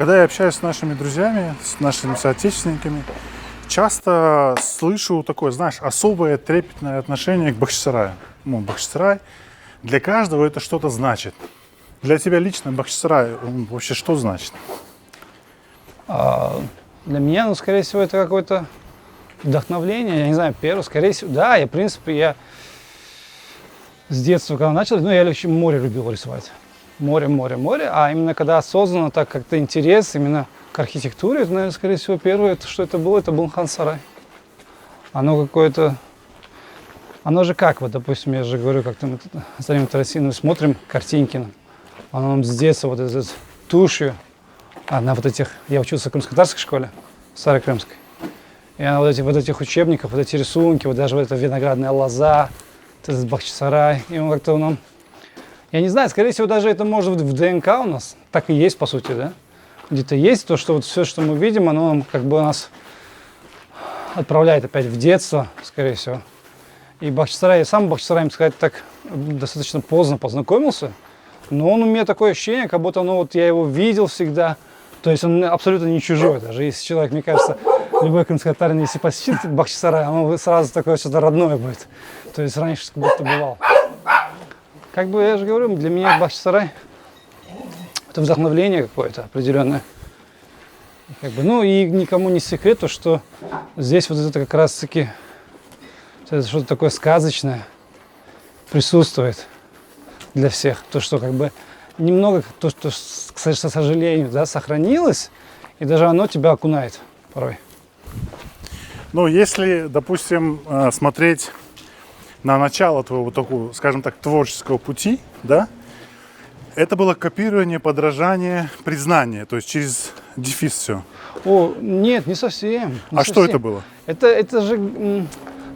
Когда я общаюсь с нашими друзьями, с нашими соотечественниками, часто слышу такое, знаешь, особое трепетное отношение к Бахчисараю. Ну, Бахчисарай для каждого это что-то значит. Для тебя лично Бахчисарай, он вообще что значит? Для меня, ну, скорее всего, это какое-то вдохновление, я не знаю, первое, скорее всего, да, в принципе, я с детства, когда начал, ну, я очень море любил рисовать. Море, а именно когда осознанно так как-то интерес именно к архитектуре, это, наверное, скорее всего, первое, что это был Хан-Сарай. Оно какое-то, оно же как, вот, допустим, я же говорю, как-то мы с Андреем Тарасиным смотрим картинки, оно нам с детства вот этой тушью, на вот этих, я учился в крымско-татарской школе, старой крымской, и на вот этих учебниках, вот эти рисунки, вот даже вот эта виноградная лоза, вот этот Бахчисарай, и он как-то нам, я не знаю, скорее всего, даже это может быть в ДНК у нас, так и есть, по сути, да, где-то есть то, что вот все, что мы видим, оно как бы нас отправляет опять в детство, скорее всего. И Бахчисарай, я сам Бахчисараем, сказать так, достаточно поздно познакомился, но он у меня такое ощущение, как будто вот я его видел всегда. То есть он абсолютно не чужой. Даже если человек, мне кажется, любой крымский татарин, если посетит Бахчисарай, он сразу такое что-то родное будет. То есть раньше как будто бывал. Как бы я же говорю, для меня Бахчисарай это вдохновление какое-то определенное. Как бы, ну и никому не секрет, то, что здесь вот это как раз-таки что-то такое сказочное присутствует для всех. То, что как бы немного, то, что, к сожалению, да, сохранилось, и даже оно тебя окунает порой. Ну, если, допустим, смотреть на начало твоего такого, скажем так, творческого пути, да, это было копирование, подражание, признание, то есть через дефис все. О, нет, не совсем. Что это было? Это же,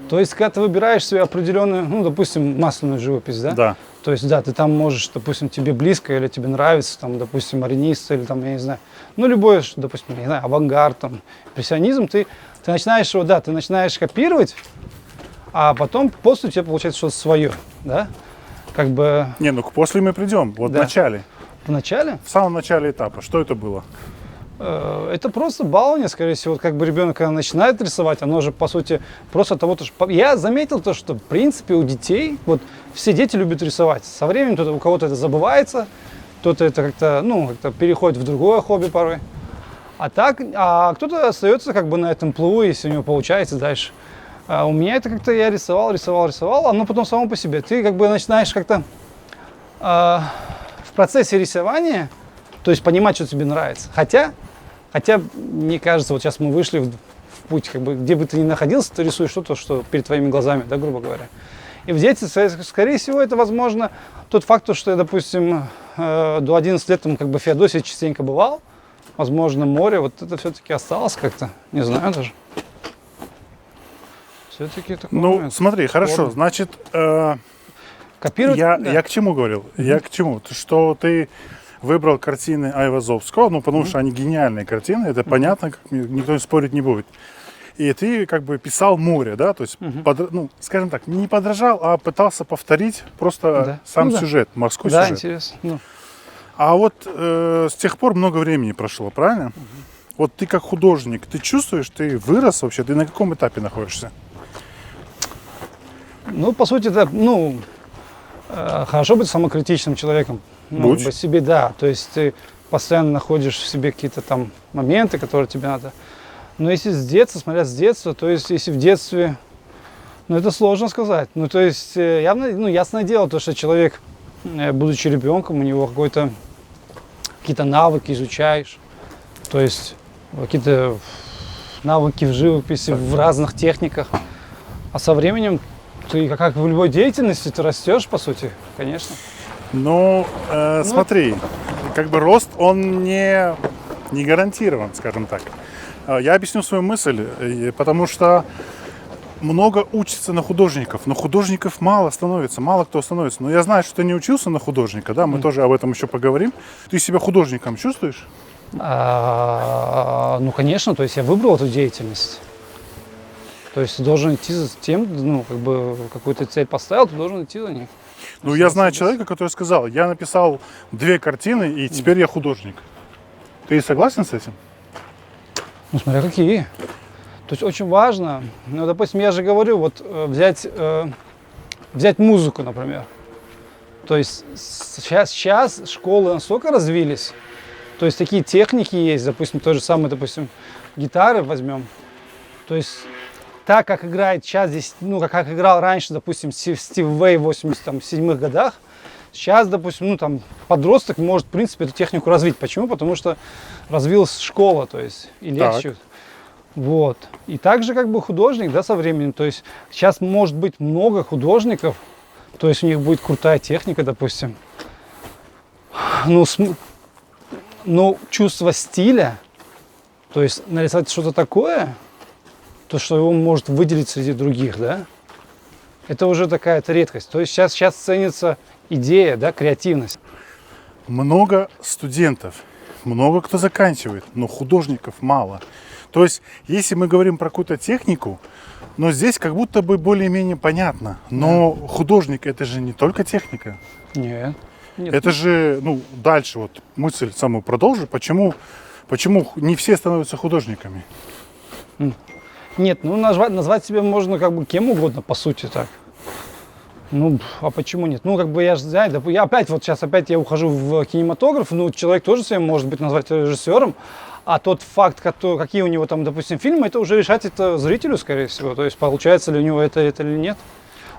то есть, когда ты выбираешь себе определенную, ну, допустим, масляную живопись, да? Да. То есть, да, ты там можешь, допустим, тебе близко или тебе нравится, там, допустим, маринист или там, я не знаю, ну, любой, допустим, я не знаю, авангард, там, импрессионизм, ты начинаешь его, да, ты начинаешь копировать, а потом после у тебя получается что-то свое, да? Как бы... Не, ну, после мы придем, вот Да. в начале. В начале? В самом начале этапа, что это было? Это просто балование, скорее всего. Вот как бы ребенок, когда начинает рисовать, оно же, по сути, просто от того, что... Я заметил то, что, в принципе, у детей, вот, все дети любят рисовать. Со временем у кого-то это забывается, кто-то это как-то, ну, как-то переходит в другое хобби порой. А кто-то остается как бы на этом плаву, если у него получается дальше. А у меня это как-то я рисовал, оно потом само по себе. Ты как бы начинаешь как-то в процессе рисования, то есть понимать, что тебе нравится. Хотя, мне кажется, вот сейчас мы вышли в путь, как бы, где бы ты ни находился, ты рисуешь что-то, что перед твоими глазами, да, грубо говоря. И в детстве, скорее всего, это, возможно, тот факт, что я, допустим, до 11 лет, там, как бы, в Феодосии частенько бывал, возможно, море, вот это все-таки осталось как-то, не знаю даже. Все-таки такой Ну, момент. смотри, хорошо, значит, Копировать? Да. я к чему говорил? Я к чему? Что ты выбрал картины Айвазовского, ну, потому что они гениальные картины, это понятно, никто спорить не будет. И ты как бы писал море, да, то есть, ну, скажем так, не подражал, а пытался повторить просто сам сюжет, морской да, сюжет. интересно. Ну. А вот с тех пор много времени прошло, правильно? Вот ты как художник, ты чувствуешь, ты вырос вообще, ты на каком этапе находишься? Ну, по сути, да, ну, хорошо быть самокритичным человеком. Ну, как бы себе, да. То есть ты постоянно находишь в себе какие-то там моменты, которые тебе надо. Но если с детства, смотря с детства, то есть если в детстве, ну, это сложно сказать. Ну, то есть явно, ну, ясное дело, то, что человек, будучи ребенком, у него какие-то навыки изучаешь. То есть какие-то навыки в живописи, в разных техниках. А со временем ты, как в любой деятельности, ты растешь, по сути, конечно. Ну, смотри, как бы рост, он не гарантирован, скажем так. Я объясню свою мысль, потому что много учится на художников, но художников мало становится, мало кто становится. Но я знаю, что ты не учился на художника, да, мы тоже об этом еще поговорим. Ты себя художником чувствуешь? Ну, конечно, то есть я выбрал эту деятельность. То есть ты должен идти за тем, ну, как бы, какую ты цель поставил, ты должен идти за ней. Ну, я знаю человека, который сказал, я написал 2 картины, и теперь я художник. Ты согласен с этим? Ну, смотря какие. То есть очень важно, ну, допустим, я же говорю, вот взять музыку, например. То есть сейчас школы настолько развились, то есть такие техники есть, допустим, то же самое, допустим, гитары возьмем. То есть так, как играет сейчас здесь, ну, как играл раньше, допустим, Стив Вэй в 87-х годах, сейчас, допустим, ну, там, подросток может, в принципе, эту технику развить. Почему? Потому что развилась школа, то есть, и легче. Вот. И также, как бы, художник, да, со временем, то есть, сейчас может быть много художников, то есть, у них будет крутая техника, допустим. Ну, чувство стиля, то есть, нарисовать что-то такое, то, что его может выделить среди других, да, это уже такая-то редкость. То есть, сейчас ценится идея, да, креативность. Много студентов, много кто заканчивает, но художников мало. То есть, если мы говорим про какую-то технику, но здесь как будто бы более-менее понятно. Но художник — это же не только техника. Нет. Это же, ну, дальше вот мысль самую продолжу. Почему не все становятся художниками? Нет, ну назвать себя можно как бы кем угодно, по сути, так. Ну, а почему нет? Ну, как бы я же, знаю, я опять я ухожу в кинематограф, ну, человек тоже себя может быть назвать режиссером, а тот факт, какие у него там, допустим, фильмы, это уже решать это зрителю, скорее всего. То есть, получается ли у него это или нет.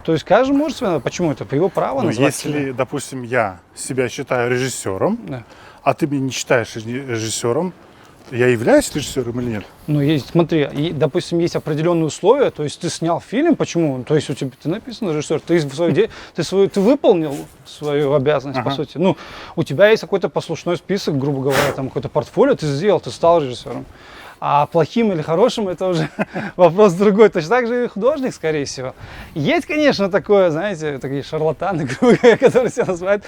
То есть, каждый может себя, почему это? Его право назвать если, себя. допустим, я себя считаю режиссером, Да. а ты меня не считаешь режиссером, я являюсь режиссером или нет? Ну, смотри, допустим, есть определенные условия, то есть ты снял фильм, почему? То есть у тебя ты написано режиссер, ты выполнил свою обязанность, по сути. Ну, у тебя есть какой-то послушной список, грубо говоря, там какое-то портфолио, ты сделал, ты стал режиссером. А плохим или хорошим это уже вопрос другой. Точно так же и художник, скорее всего. Есть, конечно, такое, знаете, такие шарлатаны, которые себя называют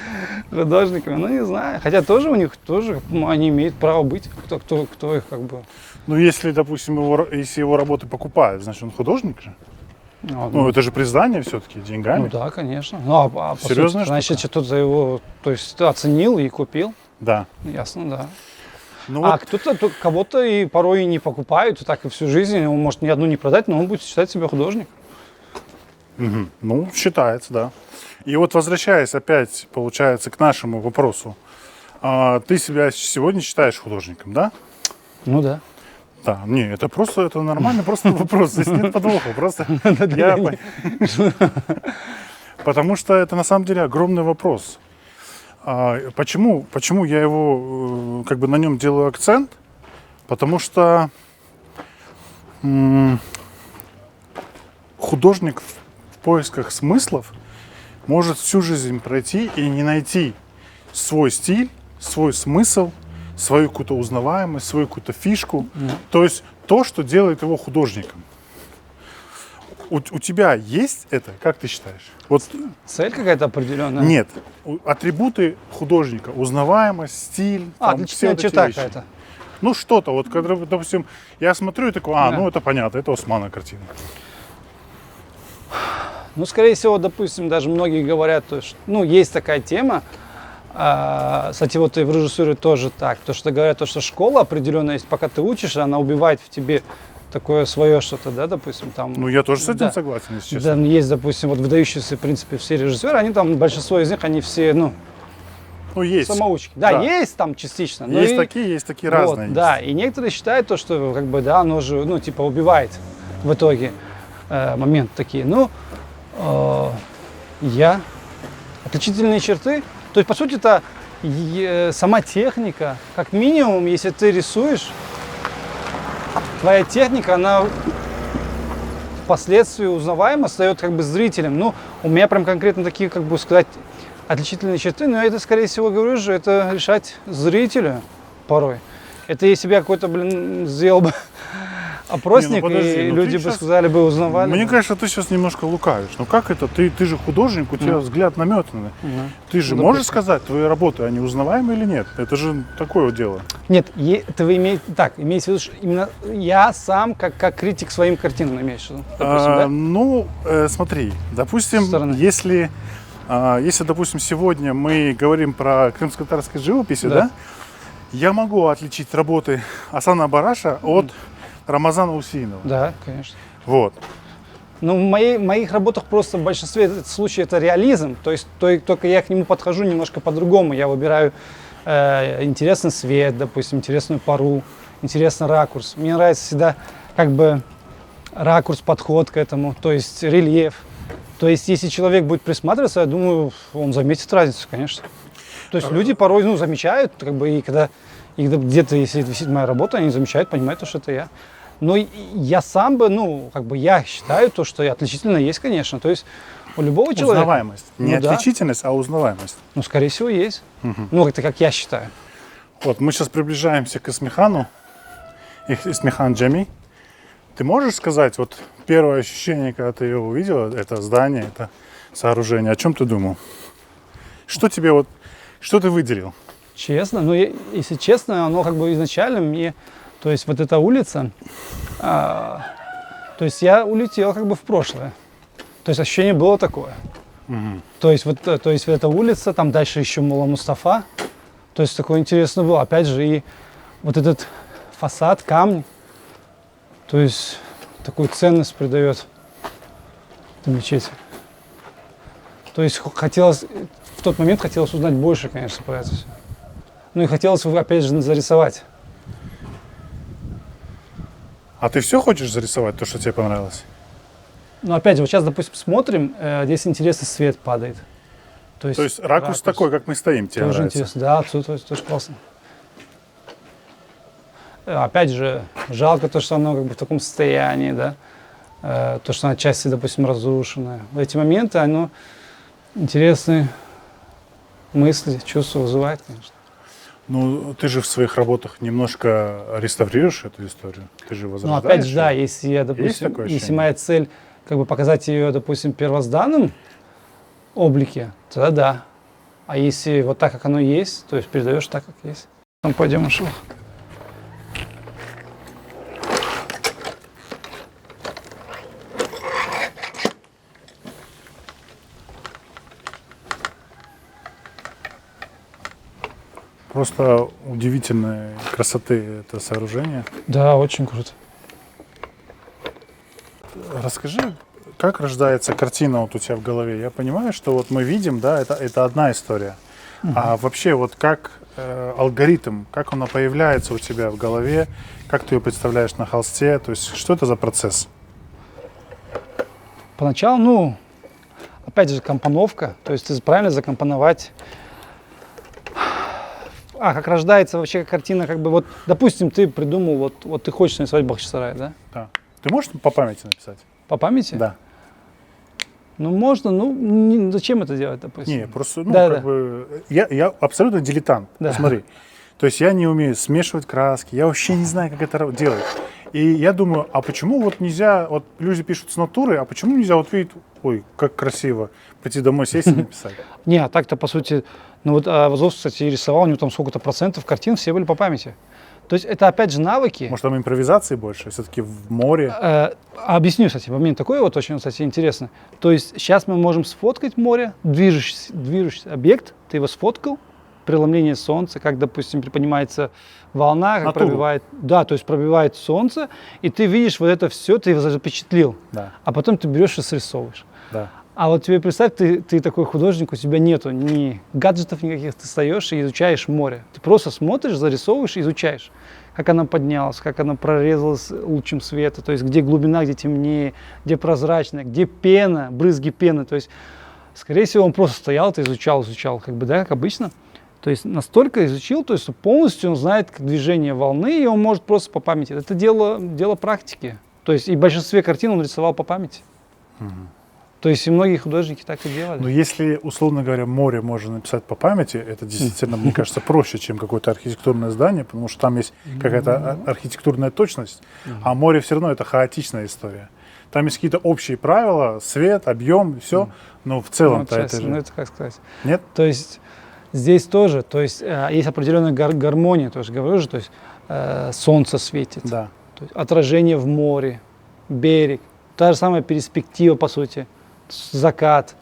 художниками. Ну, не знаю. Хотя тоже у них они имеют право быть, кто их как бы. Ну, если, допустим, если его работы покупают, значит, он художник же. Ну, это же признание все-таки деньгами. Ну да, конечно. Ну, по Серьезная сути, значит, кто-то его, то есть, оценил и купил. Да. Ясно, да. Ну, а кого-то и порой и не покупают, так и всю жизнь. Он может ни одну не продать, но он будет считать себя художник. Угу. Ну, считается, да. И вот возвращаясь опять, получается, к нашему вопросу. Ты себя сегодня считаешь художником, да? Ну да. Да, не, это нормальный просто вопрос. Здесь нет подвоха, просто потому что это на самом деле огромный вопрос. Почему я его, как бы на нем делаю акцент? Потому что художник в поисках смыслов может всю жизнь пройти и не найти свой стиль, свой смысл, свою какую-то узнаваемость, свою какую-то фишку. То есть то, что делает его художником. У тебя есть это, как ты считаешь? Вот цель какая-то определенная? Нет. Атрибуты художника, узнаваемость, стиль, отличительная черта какая-то. Ну что-то, вот когда, допустим, я смотрю и такой, ну это понятно, это Османа картина. Ну, скорее всего, допустим, даже многие говорят, что, ну, есть такая тема, кстати, вот и в режиссуре тоже так, то, что говорят, то, что школа определенная есть, пока ты учишься, она убивает в тебе такое свое что-то, да, допустим, там. Ну, я тоже с этим согласен, если честно. Да, есть, допустим, вот выдающиеся, в принципе, все режиссеры, они там, большинство из них, они все, ну есть. Самоучки. Да, есть там частично. Но есть такие разные. Вот, да, и некоторые считают то, что, как бы, да, оно же, ну, типа, убивает в итоге момент такие. Ну, отличительные черты, то есть, по сути, это сама техника, как минимум, если ты рисуешь, твоя техника, она впоследствии узнаваема, стает как бы зрителем. Ну, у меня прям конкретно такие, как бы сказать, отличительные черты, но это, скорее всего, говорю же, это решать зрителю порой. Это если бы я какой-то, сделал бы опросник, и люди бы сказали бы, узнавали. Мне кажется, ты сейчас немножко лукавишь. Ну как это? Ты же художник, у тебя взгляд наметанный. Ты же можешь сказать, твои работы, они узнаваемы или нет? Это же такое вот дело. Нет, это имеется в виду, что именно я сам, как критик своим картинам, имеешь в виду? Допустим, да? Ну, смотри, допустим, если, допустим, сегодня мы говорим про крымско-татарской живописи, да? Я могу отличить работы Асана Бараша от Рамазана Усинова. Да, конечно. Вот. Ну, в моих работах просто в большинстве случаев это реализм, то есть только я к нему подхожу немножко по-другому. Я выбираю интересный свет, допустим, интересную пару, интересный ракурс. Мне нравится всегда как бы ракурс, подход к этому, то есть рельеф. То есть если человек будет присматриваться, я думаю, он заметит разницу, конечно. То есть люди порой замечают, как бы, и когда где-то, если это висит моя работа, они замечают, понимают, что это я. Но я сам бы, я считаю то, что отличительно есть, конечно. То есть у любого человека... Узнаваемость. Не отличительность, а узнаваемость. Ну, скорее всего, есть. Ну, это как я считаю. Вот, мы сейчас приближаемся к Исмехану. Исмехан Джами. Ты можешь сказать, вот первое ощущение, когда ты его увидел, это здание, это сооружение, о чем ты думал? Что ты выделил? Честно, если честно, оно как бы изначально мне... То есть вот эта улица, то есть я улетел как бы в прошлое. То есть ощущение было такое. То есть вот эта улица, там дальше еще Мулла Мустафа. То есть такое интересно было. Опять же и вот этот фасад, камни. То есть такую ценность придает этой мечети. То есть в тот момент хотелось узнать больше, конечно, про это все. Ну и хотелось опять же зарисовать. А ты все хочешь зарисовать, то, что тебе понравилось? Ну, опять же, вот сейчас, допустим, смотрим, здесь интересный свет падает. То есть ракурс такой, как мы стоим, тебе тоже нравится? Интересно, да, тоже классно. Опять же, жалко то, что оно как бы в таком состоянии, да. То, что она отчасти, допустим, разрушенная. В эти моменты оно интересные мысли, чувства вызывает, конечно. Ну, ты же в своих работах немножко реставрируешь эту историю. Ты же возрождаешь. Ну, опять же, да, её. если я, допустим, такое если ощущение? моя цель как бы показать ее, допустим, в первозданном облике, тогда да. А если вот так, как оно есть, то есть передаешь так, как есть. Там пойдем, Ашил. Просто удивительной красоты это сооружение. Да, очень круто. Расскажи, как рождается картина вот у тебя в голове? Я понимаю, что вот мы видим, да, это одна история. А вообще вот как алгоритм, как она появляется у тебя в голове, как ты ее представляешь на холсте, то есть что это за процесс? Поначалу, опять же, компоновка, то есть ты правильно закомпоновать. Как рождается вообще картина, как бы вот, допустим, ты придумал, вот ты хочешь нарисовать Бахчисарай, да? Да. Ты можешь по памяти написать? По памяти? Да. Ну, можно, зачем это делать, допустим? Не, просто, я абсолютно дилетант, Да. посмотри. То есть я не умею смешивать краски, я вообще не знаю, как это делать. И я думаю, а почему вот нельзя, вот люди пишут с натуры, а почему нельзя вот видеть, ой, как красиво, пойти домой сесть и написать? Не, а так-то, по сути, Вазов, кстати, рисовал, у него там сколько-то процентов картин, все были по памяти. То есть это, опять же, навыки. Может, там импровизации больше, все-таки в море? Объясню, кстати, момент такой вот очень, кстати, интересный. То есть сейчас мы можем сфоткать море, движущийся объект, ты его сфоткал, преломление солнца, как, допустим, приподнимается волна, как пробивает, да, то есть пробивает солнце, и ты видишь вот это все, ты его запечатлил, Да. а потом ты берешь и срисовываешь. Да. А вот тебе представь, ты такой художник, у тебя нету ни гаджетов никаких, ты встаешь и изучаешь море. Ты просто смотришь, зарисовываешь, изучаешь, как она поднялась, как она прорезалась лучом света, то есть где глубина, где темнее, где прозрачная, где пена, брызги пены. То есть, скорее всего, он просто стоял, ты изучал, как бы, да, как обычно. То есть настолько изучил, то есть полностью он знает как движение волны, и он может просто по памяти. Это дело практики. То есть и в большинстве картин он рисовал по памяти. То есть и многие художники так и делали. Но если, условно говоря, море можно написать по памяти, это действительно, мне кажется, проще, чем какое-то архитектурное здание, потому что там есть какая-то архитектурная точность, а море все равно это хаотичная история. Там есть какие-то общие правила, свет, объем, все, но в целом-то это же... Ну, это как сказать. Нет? То есть здесь тоже, то есть есть определенная гармония, тоже говорю же, то есть солнце светит, Да. то есть отражение в море, берег, та же самая перспектива, по сути, закат,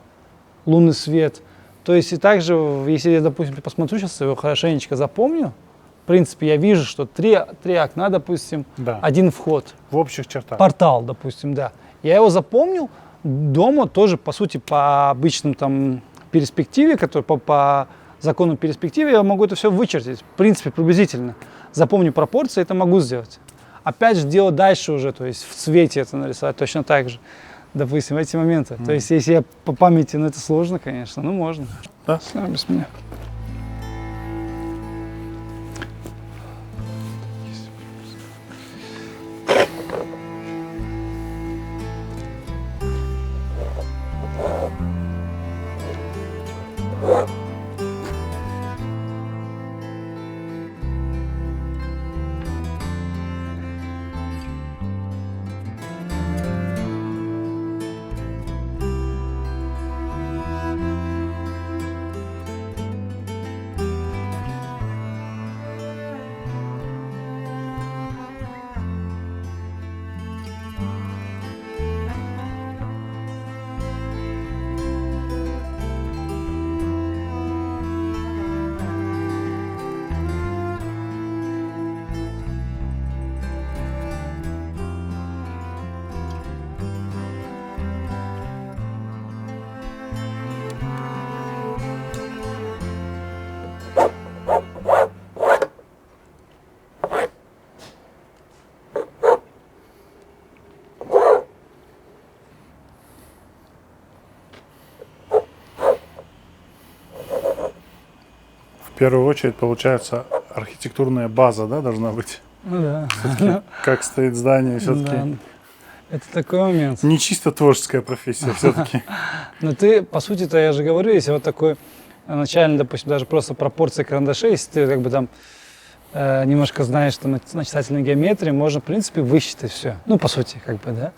лунный свет. То есть и также, если я, допустим, посмотрю сейчас его хорошенечко запомню, принципе, я вижу, что три окна, допустим, Да. один вход, В общих чертах. портал, допустим, да. Я его запомнил, дома тоже, по сути, по обычным там перспективе, который по закону перспективы, я могу это все вычертить, в принципе, приблизительно. Запомню пропорции, это могу сделать. Опять же, делать дальше уже, то есть в цвете это нарисовать точно так же, допустим, эти моменты. То есть если я по памяти, ну это сложно, конечно, ну можно. Да? Всё, без меня. В первую очередь, получается, архитектурная база, да, должна быть. Ну да. Как стоит здание, Да. все-таки Это такой момент. не чисто творческая профессия, все-таки. Но ты, по сути-то, я же говорю, если вот такой начальный, допустим, даже просто пропорции карандашей, если ты как бы там немножко знаешь там начертательной геометрии, можно, в принципе, высчитать все. Ну, по сути, как бы, да.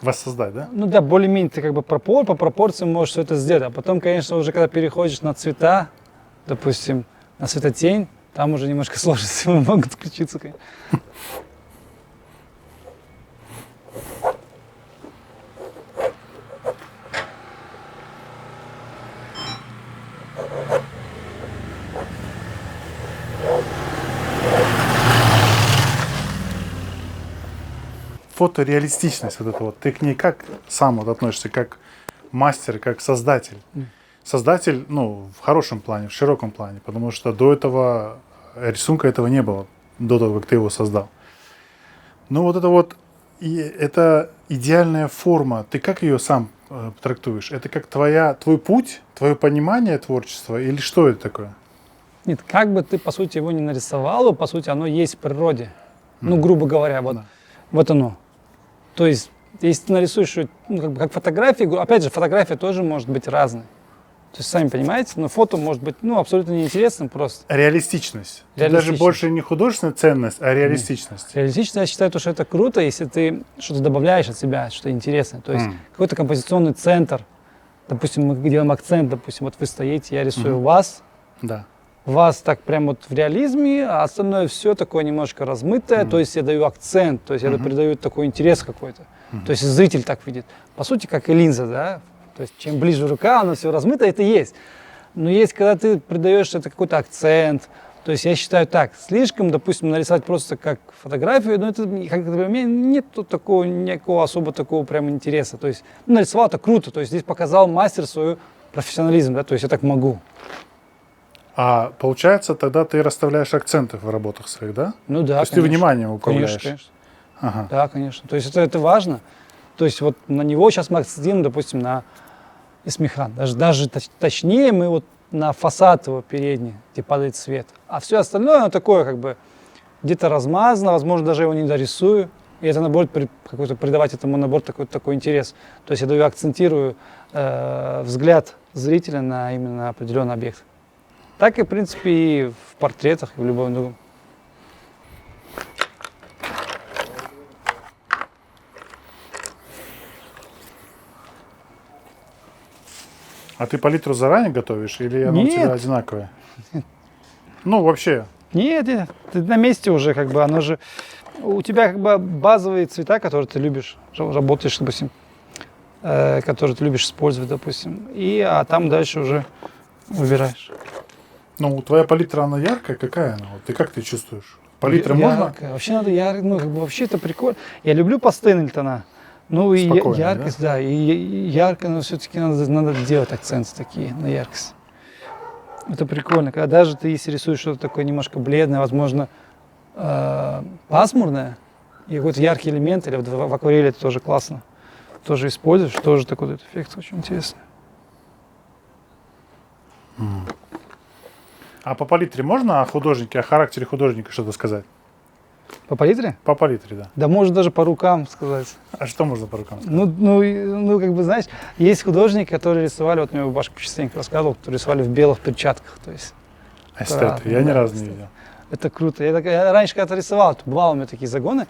Воссоздать, да? Ну да, более-менее ты как бы по пропорциям можешь все это сделать. А потом, конечно, уже когда переходишь на цвета, допустим, на светотень, там уже немножко сложности могут включиться, конечно. Фотореалистичность вот эта вот. Ты к ней как сам вот относишься, как мастер, как создатель? Создатель, ну, в хорошем плане, в широком плане, потому что до этого рисунка этого не было, до того, как ты его создал. Ну, вот это вот, это идеальная форма. Ты как ее сам трактуешь? Это как твой путь, твое понимание творчества или что это такое? Нет, как бы ты, по сути, его не нарисовал, по сути, оно есть в природе. Ну, грубо говоря, вот, Да. вот оно. То есть, если ты нарисуешь, ну, как бы, как фотографии, опять же, фотография тоже может быть разной. То есть, сами понимаете, но фото может быть, ну, абсолютно неинтересным просто. Реалистичность. Тут даже Реалистичность. больше не художественная ценность, а реалистичность. Реалистично, я считаю, что это круто, если ты что-то добавляешь от себя, что-то интересное. То есть, какой-то композиционный центр. Допустим, мы делаем акцент, допустим, вот вы стоите, я рисую вас. Да. Вас так прям вот в реализме, а остальное все такое немножко размытое, то есть я даю акцент, то есть я придаю такой интерес какой-то. То есть зритель так видит. По сути, как и линза, да? То есть чем ближе рука, оно все размыто, это есть. Но есть, когда ты придаешь это какой-то акцент. То есть я считаю так, слишком, допустим, нарисовать просто как фотографию, но это как-то для меня нет тут такого, никакого особо такого прям интереса. То есть ну, нарисовал, это круто, то есть здесь показал мастер свой профессионализм, да, то есть я так могу. А получается, тогда ты расставляешь акценты в работах своих, да? Ну да, То есть ты вниманием управляешь. Конечно, конечно. Ага. Да, конечно. То есть это важно. То есть вот на него сейчас мы акцентируем, допустим, на Эсмихан. Даже точнее мы вот на фасад его передний, где падает свет. А все остальное, оно такое как бы где-то размазано, возможно, даже его не дорисую. И это наоборот какой-то придавать этому набору такой интерес. То есть я даю, акцентирую взгляд зрителя на именно определенный объект. Так и, в принципе, и в портретах, и в любом другом. А ты палитру заранее готовишь или она у тебя Нет. одинаковая? Ну, вообще. Нет, ты на месте уже, как бы, оно же... У тебя как бы базовые цвета, которые ты любишь, работаешь, допустим, которые ты любишь использовать, допустим, а там дальше уже выбираешь. Ну, твоя палитра, она яркая? Какая она? Вот ты как ты чувствуешь? Палитра можно? Яркая. Вообще надо ярко, ну, как бы вообще это прикольно. Я люблю пастельные тона. Ну и Спокойно, яркость, да, и ярко, но все-таки надо делать акценты такие на яркость. Это прикольно, когда даже ты если рисуешь что-то такое немножко бледное, возможно, пасмурное, и какой-то яркий элемент, или вот в акварели это тоже классно. Тоже используешь, тоже такой вот эффект очень интересный. А по палитре можно о художнике, о характере художника что-то сказать? По палитре? По палитре, да. Да можно даже по рукам сказать. А что можно по рукам сказать? Ну, как бы, знаешь, есть художники, которые рисовали, вот мне бабушка частенько рассказывал, которые рисовали в белых перчатках, то есть. Эстеты, я ни разу не видел. Это круто. Я раньше когда-то рисовал, то бывало у меня такие загоны,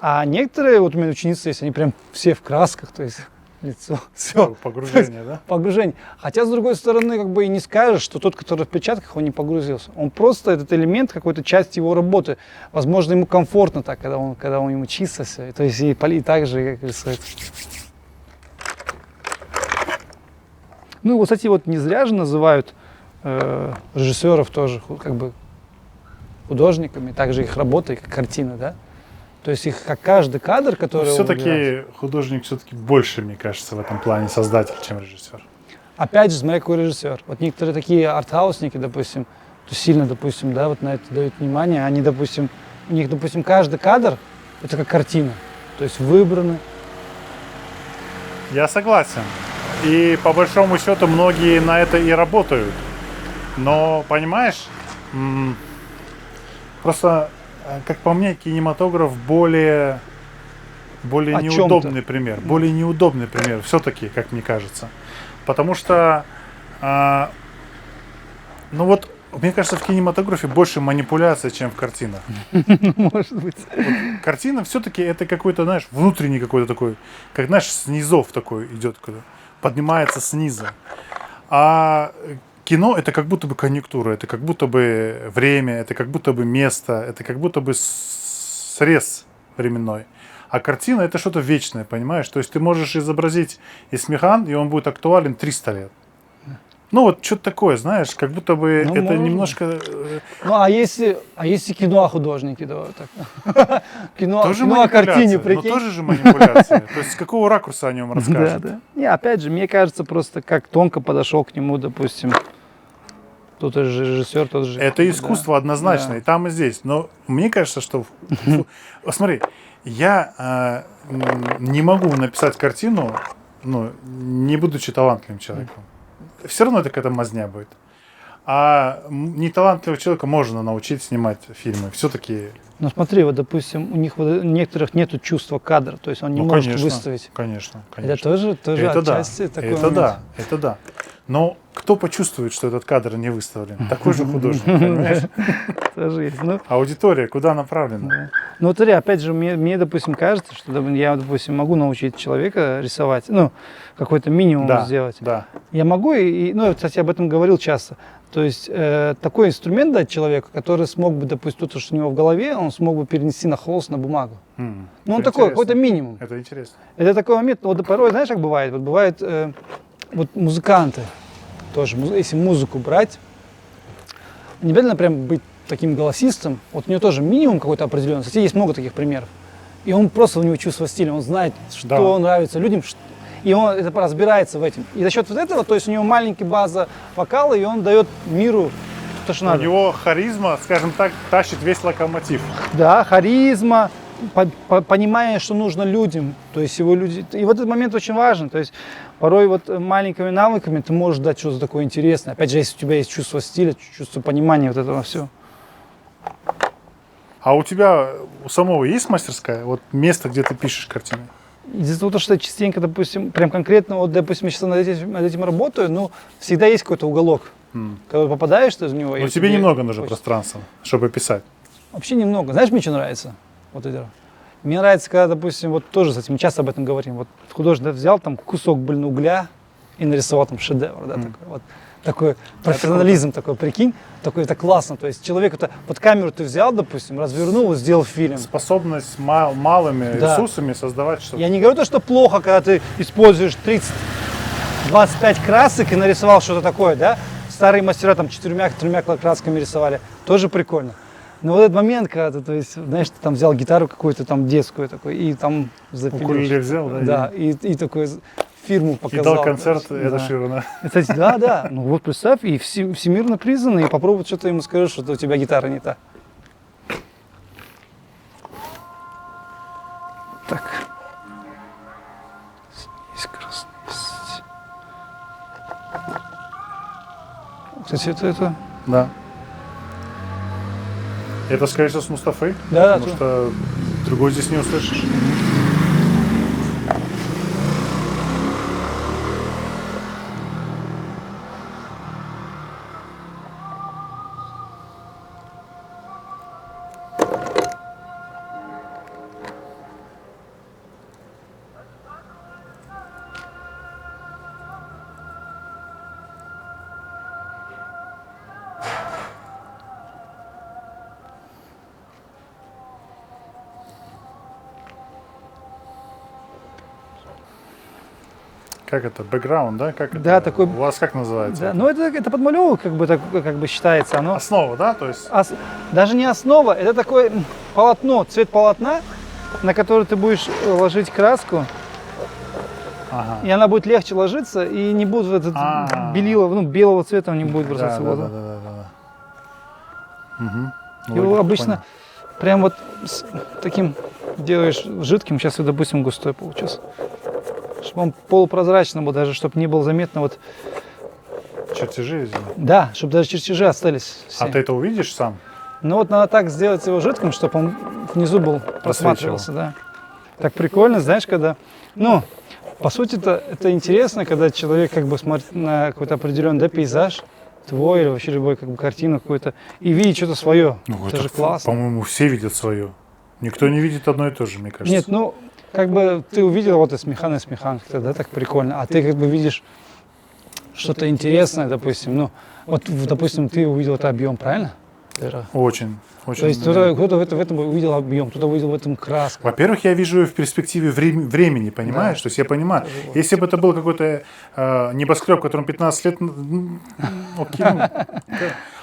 а некоторые, вот у меня ученицы есть, они прям все в красках, то есть лицо, все. Погружение, да? Погружение. Хотя, с другой стороны, как бы и не скажешь, что тот, который в перчатках, он не погрузился. Он просто, этот элемент, какой-то часть его работы. Возможно, ему комфортно так, когда он ему чисто все. То есть и так же, как рисует. Ну, вот, кстати, вот не зря же называют режиссеров тоже, как бы, художниками, также их работой, как картина, да? То есть их как каждый кадр, который... Все-таки художник все-таки больше, мне кажется, в этом плане создатель, чем режиссер. Опять же, смотря какой режиссер. Вот некоторые такие артхаусники, допустим, то сильно, допустим, да, вот на это дают внимание, они, допустим, у них, допустим, каждый кадр это как картина, то есть выбраны. Я согласен. И по большому счету многие на это и работают. Но, понимаешь, просто, как по мне, кинематограф более неудобный пример. Более неудобный пример, все-таки, как мне кажется. Потому что, ну вот, мне кажется, в кинематографе больше манипуляций, чем в картинах. Может быть. Вот, картина все-таки это какой-то, знаешь, внутренний какой-то такой, как, знаешь, снизов такой идет, поднимается снизу. А кино это как будто бы конъюнктура, это как будто бы время, это как будто бы место, это как будто бы срез временной. А картина это что-то вечное, понимаешь? То есть ты можешь изобразить Исмехан, и он будет актуален 300 лет. Ну вот что-то такое, знаешь, как будто бы это может немножко... Ну а если кино о художнике, давай так. Кино о картине, прикинь. Но тоже же манипуляция. То есть с какого ракурса о нем расскажут? Да. Не, опять же, мне кажется, просто как тонко подошел к нему, допустим, тот же режиссер, тот же... Это искусство однозначно, и там, и здесь. Но мне кажется, что... Смотри, я не могу написать картину, не будучи талантливым человеком. Все равно это какая-то мазня будет. А неталантливого человека можно научить снимать фильмы. Все-таки... Ну смотри, вот допустим, у них вот, некоторых нету чувства кадра, то есть он не может выставить. Конечно. Это тоже это отчасти такой момент. Это да. Но кто почувствует, что этот кадр не выставлен? Такой же художник, понимаешь? Тоже есть. Аудитория куда направлена? Ну вот смотри, опять же, мне, допустим, кажется, что я, допустим, могу научить человека рисовать, какой-то минимум сделать. Да. Я могу, я, кстати, об этом говорил часто. То есть такой инструмент дать человеку, который смог бы, допустим, то, что у него в голове, он смог бы перенести на холст, на бумагу. Он такой, какой-то минимум. Это интересно. Это такой момент, вот порой, знаешь, как бывает? Вот бывает, вот музыканты тоже, если музыку брать, не обязательно прям быть таким голосистом, вот у него тоже минимум какой-то определенный, кстати, есть много таких примеров. И он просто, у него чувство стиля, он знает, что нравится людям, и он это разбирается в этом. И за счет вот этого, то есть у него маленькая база вокала, и он дает миру то, что надо. У него харизма, скажем так, тащит весь локомотив. Да, харизма, понимание, что нужно людям, то есть его люди. И вот этот момент очень важен, то есть порой вот маленькими навыками ты можешь дать что-то такое интересное. Опять же, если у тебя есть чувство стиля, чувство понимания вот этого всего. А у тебя у самого есть мастерская? Вот место, где ты пишешь картины? Из-за того, что я частенько, допустим, прям конкретно, вот, допустим, я сейчас над этим работаю, всегда есть какой-то уголок. Когда попадаешь ты в него. Но тебе немного нужно пространства, чтобы писать. Вообще немного. Знаешь, мне что нравится? Вот это. Мне нравится, когда, допустим, вот тоже, кстати, мы часто об этом говорим. Вот художник взял там кусок, угля и нарисовал там шедевр, да, такой вот. Такой профессионализм такой, прикинь, такой, это классно. То есть человек, под камеру ты взял, допустим, развернул, сделал фильм. Способность малыми ресурсами создавать что-то. Я не говорю то, что плохо, когда ты используешь 30-25 красок и нарисовал что-то такое, да? старые мастера там 4-3 красками рисовали, тоже прикольно. Но вот этот момент, когда ты, то есть, знаешь, ты там взял гитару какую-то там детскую такой, и там запилил. Укулеле взял, да? Да, и такой фирму И показал. дал концерт да. Эда Ширана. Кстати, да. Ну вот представь, и всемирно признанный, и попробуй что-то ему скажешь, что у тебя гитара не та. Так. Есть красный, есть. Кстати, это... Да. Это, скорее всего, с Мустафой, Да, потому что другой здесь не услышишь. Как это? Бэкграунд, да? Как Да, это? такой- У вас как называется? Да, ну это подмалевок как бы считается, оно... Основа, да? То есть Даже не основа, это такое полотно, цвет полотна, на который ты будешь ложить краску, ага. и она будет легче ложиться, и не будет вот этот белого цвета он не будет Да, бросаться в да, воду. да. Угу. Его обычно прям вот с таким делаешь жидким, сейчас, допустим, густой получился. Чтобы он полупрозрачный был, даже чтобы не было заметно вот. Чертежи, видимо. Да, чтобы даже чертежи остались все. А ты это увидишь сам? Ну вот надо так сделать его жидким, чтобы он внизу был, просматривался, да. Так прикольно, знаешь, когда, ну, по сути это интересно, когда человек как бы смотрит на какой-то определенный, да, пейзаж твой или вообще любой как бы картину какую-то и видит что-то свое. Ну, это же классно. По-моему, все видят свое. Никто не видит одно и то же, мне кажется. Нет, ну, как бы ты увидел вот Эсмихан, как-то, да, так прикольно, а ты как бы видишь что-то интересное, допустим, ну, вот, допустим, ты увидел этот объем, правильно? Очень. То есть кто-то в этом увидел объем, кто-то увидел в этом краску. Во-первых, я вижу в перспективе времени, понимаешь? Да. То есть я понимаю, если бы это был какой-то небоскреб, которому 15 лет, окей.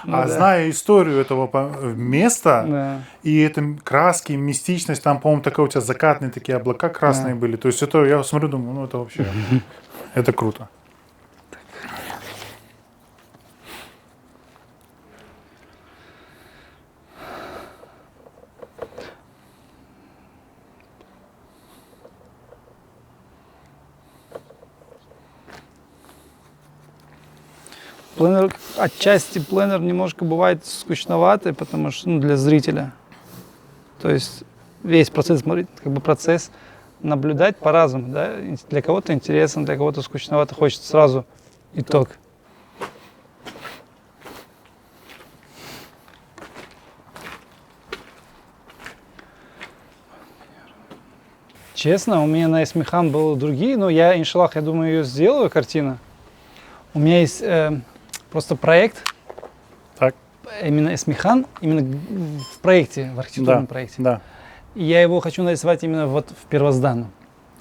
А зная историю этого места, Да. и это краски, мистичность, там, по-моему, такие у тебя закатные такие облака красные были. То есть это, я смотрю, думаю, ну это вообще, это круто. Пленер, отчасти пленер немножко бывает скучноватый, потому что, ну, для зрителя. То есть весь процесс, смотреть, как бы процесс наблюдать по-разному, да? Для кого-то интересно, для кого-то скучновато, хочется сразу итог. Честно, у меня на Эсмихан были другие, но я, иншаллах, я думаю, ее сделаю, картину. У меня есть просто проект, Так, именно Эсмихан, именно в проекте, в архитектурном проекте. да, И я его хочу нарисовать именно вот в первозданном.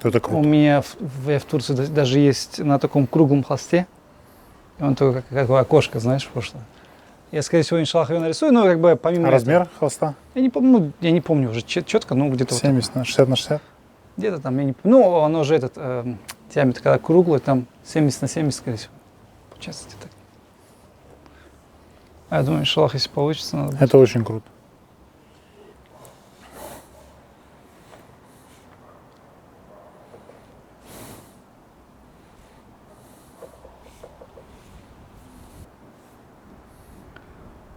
это У круто. меня в Турции даже есть на таком круглом холсте, и он такой, как окошко, знаешь, прошлое. Я, скорее всего, иншаллах, ее нарисую, но как бы помимо А размер холста? я не помню уже четко, ну где-то 70 на 60 на 60? где-то там, я не помню. Ну, оно же этот диаметр, когда круглый, там 70 на 70, скорее всего. Получается где-то так. А я думаю, иншаллах, если получится, надо будет. Это очень круто.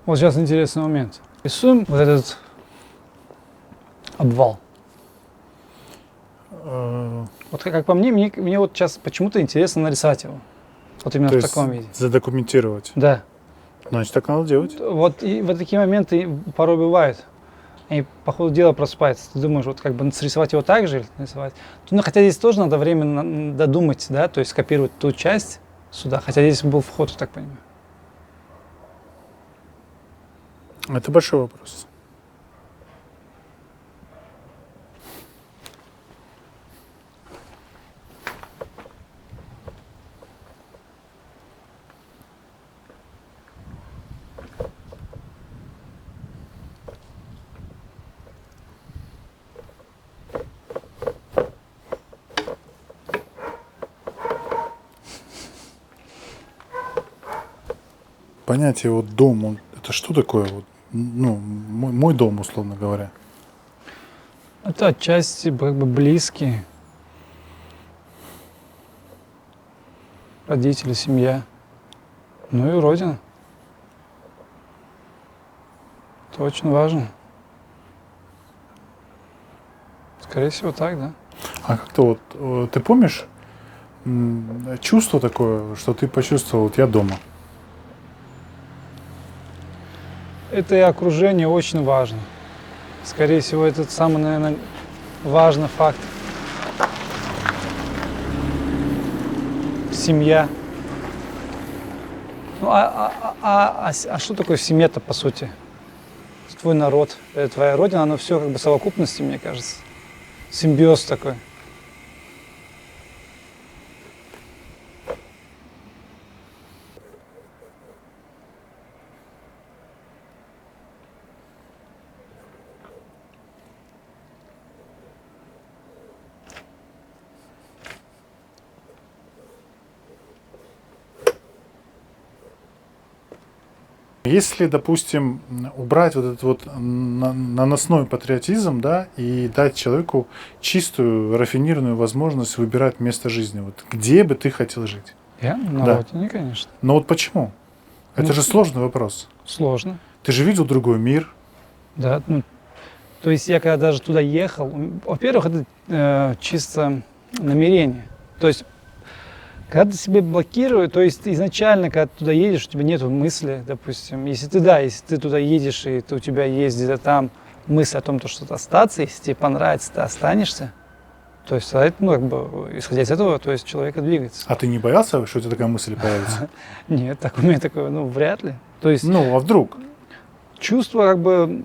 Вот сейчас интересный момент. Рисуем вот этот обвал. Вот как по мне, мне вот сейчас почему-то интересно нарисовать его. Вот именно То в есть таком виде. задокументировать. Да. Значит, так надо делать. Вот и вот такие моменты порой бывают. И по ходу дела просыпается. Ты думаешь, вот как бы срисовать его так же или нарисовать. Ну, хотя здесь тоже надо время додумать, да, то есть скопировать ту часть сюда. Хотя здесь был вход, я так понимаю. Это большой вопрос. понятие вот дом, это что такое? Вот, ну, мой дом, условно говоря. Это отчасти как бы близкие. Родители, семья. Ну и родина. Это очень важно. Скорее всего, так, да. А как-то вот, ты помнишь чувство такое, что ты почувствовал, вот я дома? Это и окружение очень важно. Скорее всего, это самый, наверное, важный факт. Семья. Ну, а что такое семья-то, по сути? Это твой народ, это твоя родина, оно все как бы совокупности, мне кажется. Симбиоз такой. Если, допустим, убрать вот этот вот наносной патриотизм, да, и дать человеку чистую, рафинированную возможность выбирать место жизни, вот где бы ты хотел жить? Я на Да. родине, конечно. Но вот почему? Это Ну, же сложный вопрос. Сложно. Ты же видел другой мир. Да, ну, то есть я когда даже туда ехал, во-первых, это чисто намерение. То есть, когда ты себе блокируешь, то есть изначально, когда ты туда едешь, у тебя нет мысли, допустим, если ты туда едешь, и у тебя есть где-то там мысль о том, что остаться, если тебе понравится, ты останешься, то есть, ну, как бы, исходя из этого, то есть человек двигается. А ты не боялся, что у тебя такая мысль появится? Нет, так у меня такое, ну, вряд ли. То есть Ну, а вдруг? чувство, как бы,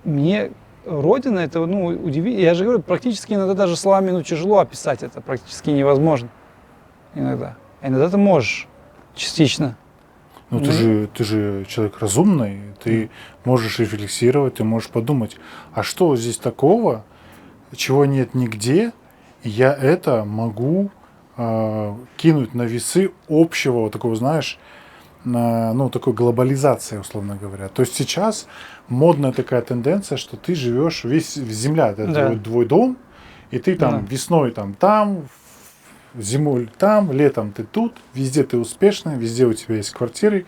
мне Родина, это, ну, удивительно. Я же говорю, практически иногда даже словами, ну, тяжело описать это, практически невозможно. Иногда. А иногда ты можешь, частично. Ну, ты же человек разумный, ты можешь рефлексировать, ты можешь подумать, а что здесь такого, чего нет нигде, и я это могу кинуть на весы общего, вот такого, знаешь, ну, такой глобализации, условно говоря. То есть сейчас модная такая тенденция, что ты живешь, земля, это Да. твой дом, и ты там Да. весной там, зимой там, летом ты тут, везде ты успешный, везде у тебя есть квартиры,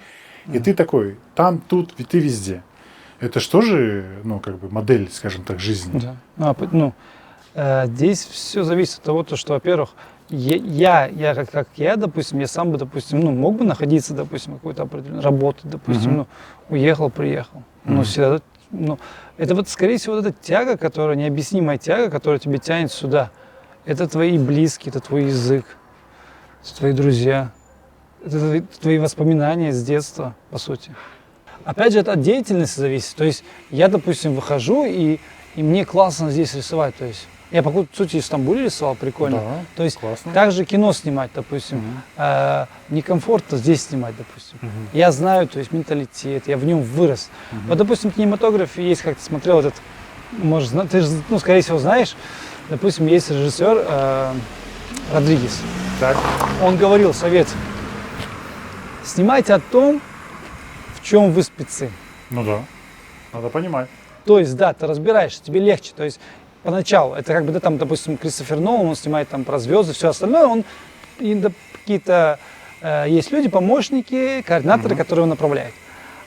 и ты такой, там, тут, ты везде. Это что же, ну, как бы модель, скажем так, жизни? Да. Здесь все зависит от того, что, во-первых, я допустим, я сам бы, допустим, ну, мог бы находиться, допустим, какой-то определенной работы, допустим, ну, уехал, приехал. Но всегда, ну, это вот, скорее всего, вот эта тяга, которая, необъяснимая тяга, которая тебя тянет сюда. Это твои близкие, это твой язык, это твои друзья, это твои воспоминания с детства, по сути. Опять же, это от деятельности зависит. То есть я, допустим, выхожу, и мне классно здесь рисовать. То есть я, по сути, в Стамбуле рисовал, прикольно. Да, то есть классно. также кино снимать, допустим. Некомфортно здесь снимать, допустим. Я знаю, то есть менталитет, я в нем вырос. Вот, допустим, в кинематографе есть, как ты смотрел, этот, может, ты же, ну, скорее всего, знаешь, допустим, есть режиссер Родригес. Так. Он говорил, совет, снимайте о том, в чем вы спецы. Ну да, надо понимать. То есть, да, ты разбираешься, тебе легче. То есть, поначалу, это как бы, да, там, допустим, Кристофер Нолан, он снимает там про звезды, все остальное, он, какие-то, есть люди, помощники, координаторы, которые его направляют.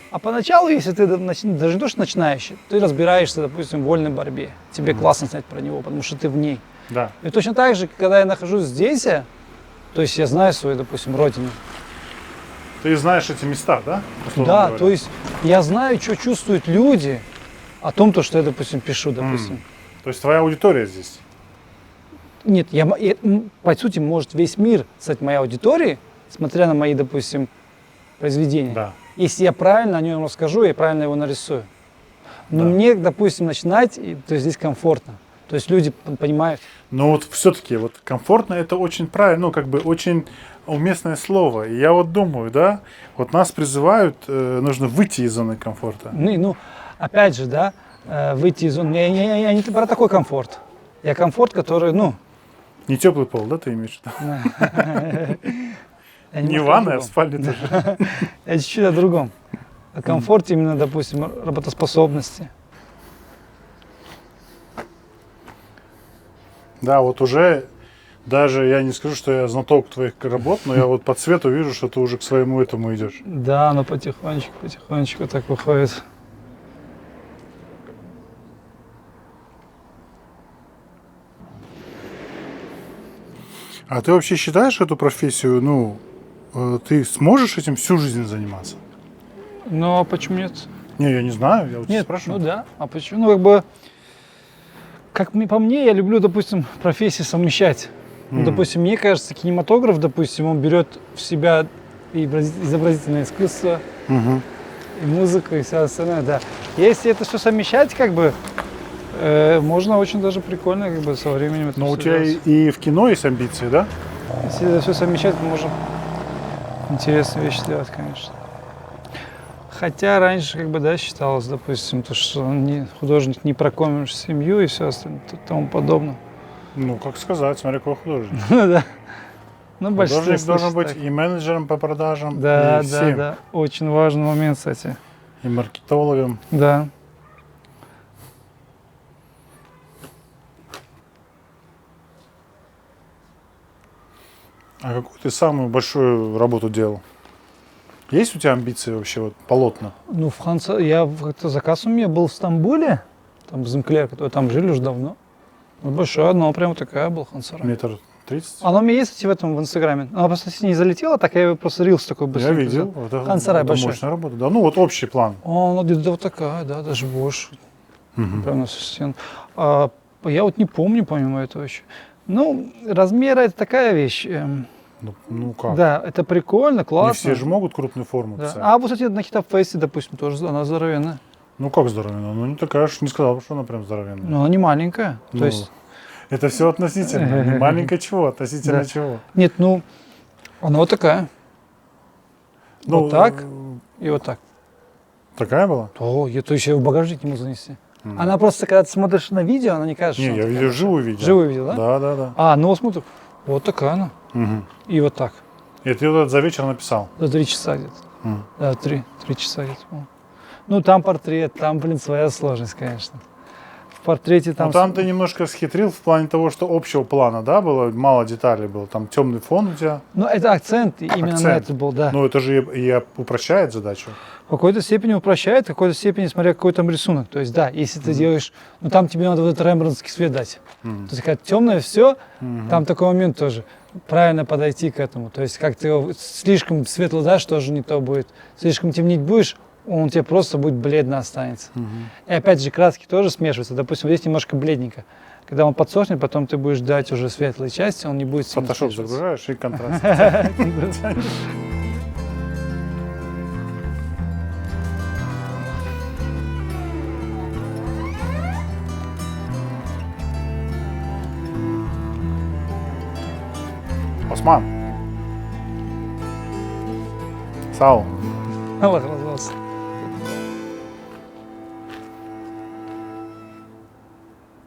А поначалу, если ты даже не то, что начинающий, ты разбираешься, допустим, в вольной борьбе. Тебе классно снять про него, потому что ты в ней. Да. И точно так же, когда я нахожусь здесь, то есть я знаю свою, допустим, родину. Ты знаешь эти места, да? Условно Да, говоря? то есть я знаю, что чувствуют люди о том, что я, допустим, пишу, допустим. То есть твоя аудитория здесь? Нет, по сути, может весь мир стать моей аудиторией, смотря на мои, допустим, произведения. Да. Если я правильно о нем расскажу, я правильно его нарисую. Но Да. мне, допустим, начинать, то есть здесь комфортно. То есть люди понимают. Но вот все-таки вот комфортно это очень правильно, ну как бы очень уместное слово. И я вот думаю, да, вот нас призывают, нужно выйти из зоны комфорта. Ну, опять же, да, выйти из зоны. Я не про такой комфорт. Я комфорт, который, ну, Не теплый пол, да, ты имеешь в виду? Я Не немножко о ванная, а в другом. спальне тоже. Я чуть-чуть о другом. О комфорте именно, допустим, работоспособности. Да, вот уже даже я не скажу, что я знаток твоих работ, но я вот по цвету вижу, что ты уже к своему этому идешь. Да, но потихонечку так выходит. А ты вообще считаешь эту профессию, ну, ты сможешь этим всю жизнь заниматься? Ну, а почему нет? Не, я не знаю, я вот тебя Нет, спрашиваю. ну да. А почему? Ну, как бы, по мне, я люблю, допустим, профессии совмещать. Ну, допустим, мне кажется, кинематограф, допустим, он берет в себя и изобразительное искусство, Мгм. и музыку, и все остальное, да. Если это все совмещать, как бы, можно очень даже прикольно, как бы, со временем это Но у всё тебя делать. и в кино есть амбиции, да? Если это все совмещать, можно интересные вещи делать, конечно. Хотя раньше, как бы, да, считалось, допустим, то, что художник не прокормишь семью и все остальное, тому подобное. Ну, как сказать, смотри, какой художник. Ну да. Ну, в большинстве Художник должен случаев быть так. и менеджером по продажам, Да, и да, всем, да. Очень важный момент, кстати. и маркетологом. Да. А какую ты самую большую работу делал? Есть у тебя амбиции вообще вот полотна? Ну, я как-то заказ у меня был в Стамбуле, там Зимклер, который там жили уже давно. Ну, большое одно, прям такая была Хансара. Метр 30? Оно у меня есть, кстати, в Инстаграме. Она просто не залетела, так я просто рилс такой Я быстренько видел. взял. Это, Хансарай это большой. мощная работа. Да, ну вот общий план. Она где-то вот такая, да, даже больше. Мгм. Прям на всю стену. Я вот не помню, помимо этого еще. Ну, размеры это такая вещь. Ну как? Да, это прикольно, классно. Не все же могут крупную форму Да. писать. А вот, кстати, на Хитафесте, допустим, тоже она здоровенная. Ну как здоровенная? Ну не такая уж, не сказал, что она прям здоровенная. Но она не маленькая. Ну, То есть, это все относительно. Не маленькая чего, относительно Да. чего. нет, ну, она вот такая. Ну, Вот так и вот так. Такая была? То есть я в багажник не могу занести. Она просто, когда ты смотришь на видео, она не кажется, Не, что я она такая видео большая. живую видел. Живую видел, да? Да, да, да. Ну вот смотри, вот такая она. Мгм. И вот так. И ты вот это за вечер написал. За 3 часа где-то. Мгм. Да, 3 часа где-то. по-моему. Ну, там портрет, там, блин, своя сложность, конечно. В портрете там... Ну там ты немножко схитрил в плане того, что общего плана, да, было, мало деталей было. Там темный фон у тебя. Ну, это акцент именно на Акцент. это был, да. Ну это же и упрощает задачу. В какой-то степени упрощает, в какой-то степени, смотря какой там рисунок. То есть, да, если ты делаешь, ну там тебе надо вот этот рембрандтский свет дать. То есть, когда темное все, там такой момент тоже. Правильно подойти к этому. То есть, как ты его слишком светло дашь, тоже не то будет. Слишком темнить будешь, он тебе просто будет бледно останется. И опять же, краски тоже смешиваются. Допустим, вот здесь немножко бледненько. Когда он подсохнет, потом ты будешь дать уже светлые части, он не будет сильно Фотошоп смешиваться. загружаешь и контраст. Осман. Сау. Вот, вот, вот.